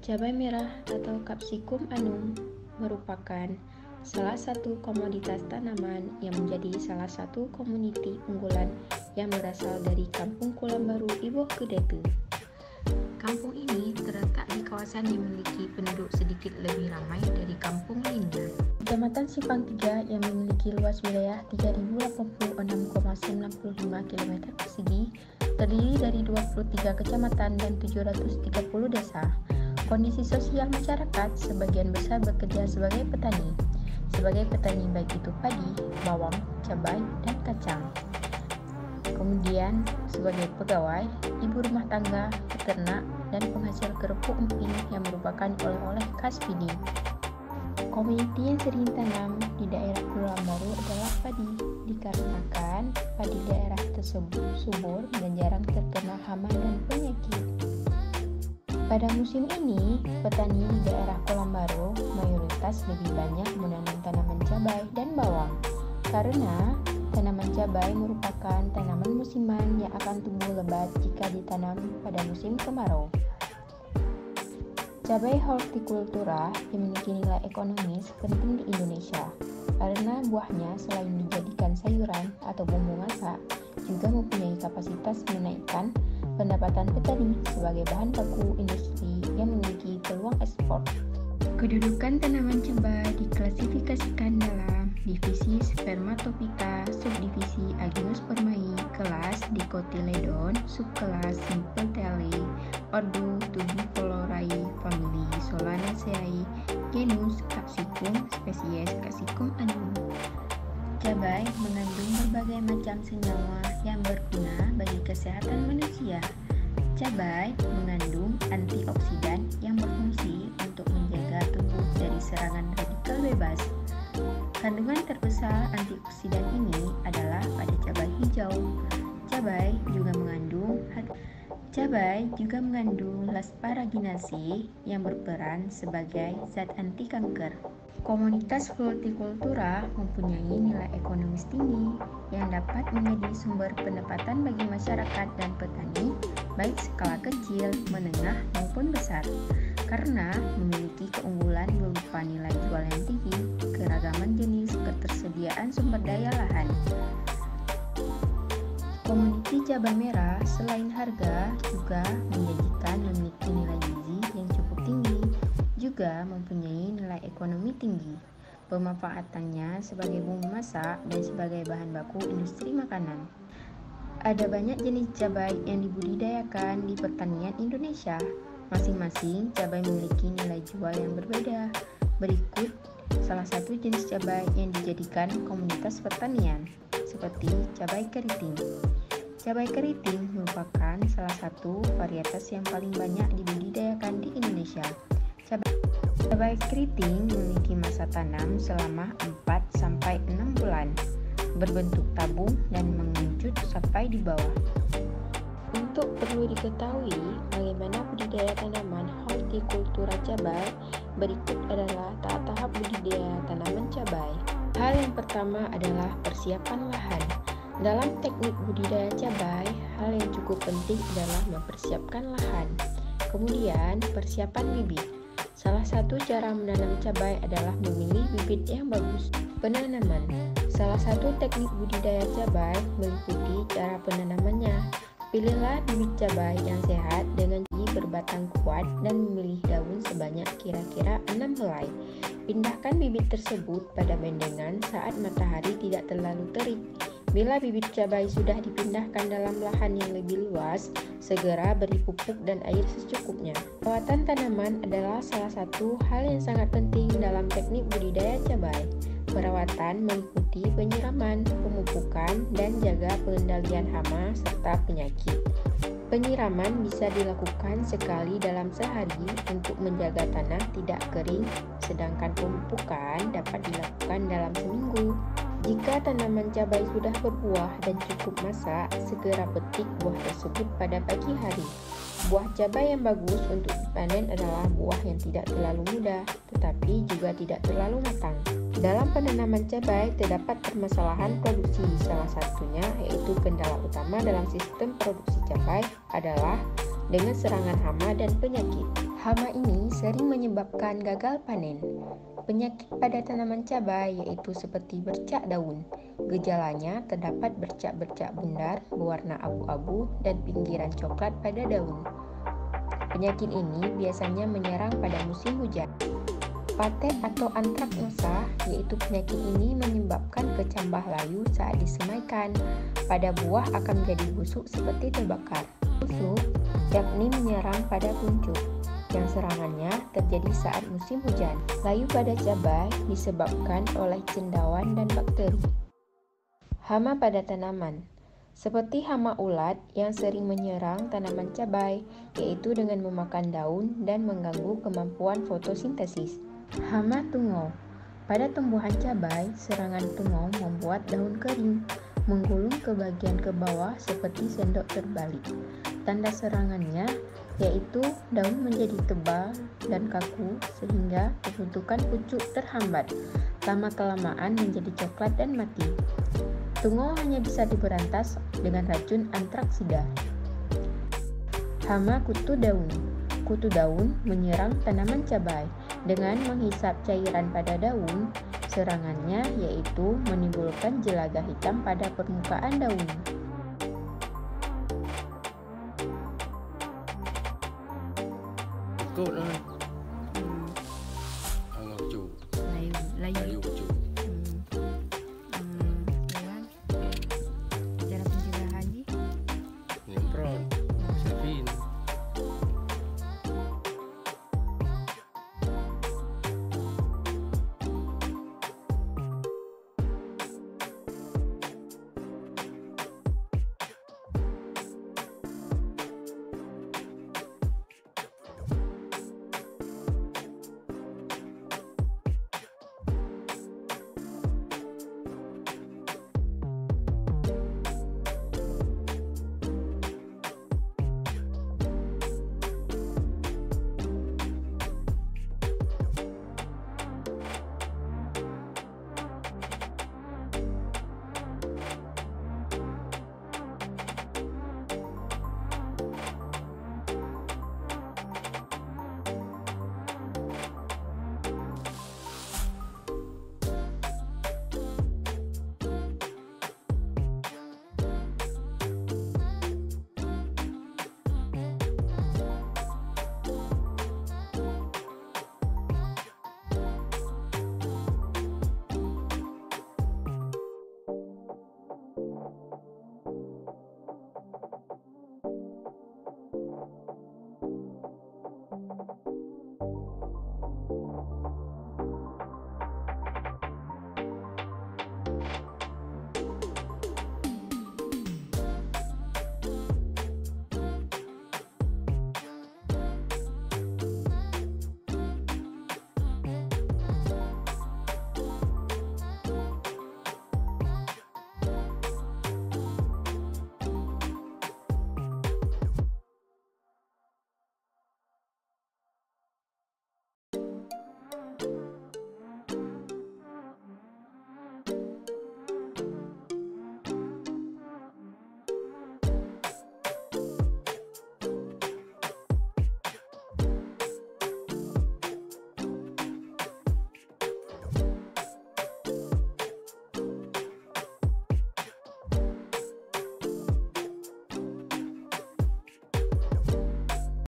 Cabai merah atau Capsicum annum merupakan salah satu komoditas tanaman yang menjadi salah satu komoditi unggulan yang berasal dari Kampung Kulambaru Iboh-Kedetu. Kampung ini terletak di kawasan yang memiliki penduduk sedikit lebih ramai dari kampung lainnya. Kecamatan Simpang 3 yang memiliki luas wilayah 3.086,95 km persegi terdiri dari 23 kecamatan dan 730 desa. Kondisi sosial masyarakat sebagian besar bekerja sebagai petani. Sebagai petani baik itu padi, bawang, cabai, dan kacang. Kemudian sebagai pegawai, ibu rumah tangga, peternak, dan penghasil kerupuk emping yang merupakan oleh-oleh khas Pidi. Komoditi yang sering ditanam di daerah Kulambaru adalah padi, dikarenakan padi daerah tersebut subur dan jarang terkena hama dan penyakit. Pada musim ini, petani di daerah Kulambaru mayoritas lebih banyak menanam tanaman cabai dan bawang, karena tanaman cabai merupakan tanaman musiman yang akan tumbuh lebat jika ditanam pada musim kemarau. Cabai hortikultura memiliki nilai ekonomis penting di Indonesia, karena buahnya selain dijadikan sayuran atau bumbu masak, juga mempunyai kapasitas menaikkan pendapatan petani sebagai bahan baku industri yang memiliki peluang ekspor. Kedudukan tanaman cabai diklasifikasikan dalam divisi Spermatophyta, subdivisi Aginuspermae, kelas Dicotyledon, subkelas Symphyalaceae, ordo Tubiflorae, famili Solanaceae, genus Capsicum, spesies Capsicum annum. Cabai mengandung berbagai macam senyawa yang berguna bagi kesehatan manusia. Cabai mengandung antioksidan yang berfungsi untuk menjaga tubuh dari serangan radikal bebas. Kandungan terbesar antioksidan ini adalah pada cabai hijau. Cabai juga mengandung Lasparaginase yang berperan sebagai zat anti kanker. Komoditas hortikultura mempunyai nilai ekonomis tinggi yang dapat menjadi sumber pendapatan bagi masyarakat dan petani, baik skala kecil, menengah, maupun besar, karena memiliki keunggulan berupa nilai jual yang tinggi, keragaman jenis, ketersediaan sumber daya lahan. Komoditi cabai merah selain harga juga menjanjikan memiliki nilai gizi yang cukup tinggi, juga mempunyai nilai ekonomi tinggi. Pemanfaatannya sebagai bumbu masak dan sebagai bahan baku industri makanan. Ada banyak jenis cabai yang dibudidayakan di pertanian Indonesia. Masing-masing cabai memiliki nilai jual yang berbeda. Berikut salah satu jenis cabai yang dijadikan komoditas pertanian, seperti cabai keriting. Cabai keriting merupakan salah satu varietas yang paling banyak dibudidayakan di Indonesia. Cabai keriting memiliki masa tanam selama 4-6 bulan, berbentuk tabung dan mengerucut sampai di bawah. Untuk perlu diketahui bagaimana budidaya tanaman hortikultura cabai, berikut adalah tahap-tahap budidaya tanaman cabai. Hal yang pertama adalah persiapan lahan. Dalam teknik budidaya cabai, hal yang cukup penting adalah mempersiapkan lahan. Kemudian, persiapan bibit. Salah satu cara menanam cabai adalah memilih bibit yang bagus. Penanaman. Salah satu teknik budidaya cabai meliputi cara penanamannya. Pilihlah bibit cabai yang sehat dengan biji berbagai batang kuat dan memilih daun sebanyak kira-kira 6 helai. Pindahkan bibit tersebut pada bendengan saat matahari tidak terlalu terik. Bila bibit cabai sudah dipindahkan dalam lahan yang lebih luas, segera beri pupuk dan air secukupnya. Perawatan tanaman adalah salah satu hal yang sangat penting dalam teknik budidaya cabai. Perawatan meliputi penyiraman, pemupukan, dan jaga pengendalian hama serta penyakit. Penyiraman bisa dilakukan sekali dalam sehari untuk menjaga tanah tidak kering, sedangkan pemupukan dapat dilakukan dalam seminggu. Jika tanaman cabai sudah berbuah dan cukup masak, segera petik buah tersebut pada pagi hari. Buah cabai yang bagus untuk dipanen adalah buah yang tidak terlalu muda, tetapi juga tidak terlalu matang. Dalam penanaman cabai terdapat permasalahan produksi, salah satunya yaitu kendala utama dalam sistem produksi cabai adalah dengan serangan hama dan penyakit. Hama ini sering menyebabkan gagal panen. Penyakit pada tanaman cabai yaitu seperti bercak daun. Gejalanya terdapat bercak-bercak bundar berwarna abu-abu dan pinggiran coklat pada daun. Penyakit ini biasanya menyerang pada musim hujan. Paten atau antraknosa, yaitu penyakit ini menyebabkan kecambah layu saat disemaikan. Pada buah akan menjadi busuk seperti terbakar. Busuk yakni menyerang pada kuncup, yang serangannya terjadi saat musim hujan. Layu pada cabai disebabkan oleh cendawan dan bakteri. Hama pada tanaman seperti hama ulat yang sering menyerang tanaman cabai, yaitu dengan memakan daun dan mengganggu kemampuan fotosintesis. Hama tungau. Pada tumbuhan cabai, serangan tungau membuat daun kering, menggulung ke bagian ke bawah seperti sendok terbalik. Tanda serangannya yaitu daun menjadi tebal dan kaku sehingga pembentukan pucuk terhambat. Lama-kelamaan menjadi coklat dan mati. Tungau hanya bisa diberantas dengan racun antraksida. Hama kutu daun. Kutu daun menyerang tanaman cabai dengan menghisap cairan pada daun. Serangannya yaitu menimbulkan jelaga hitam pada permukaan daun. Good.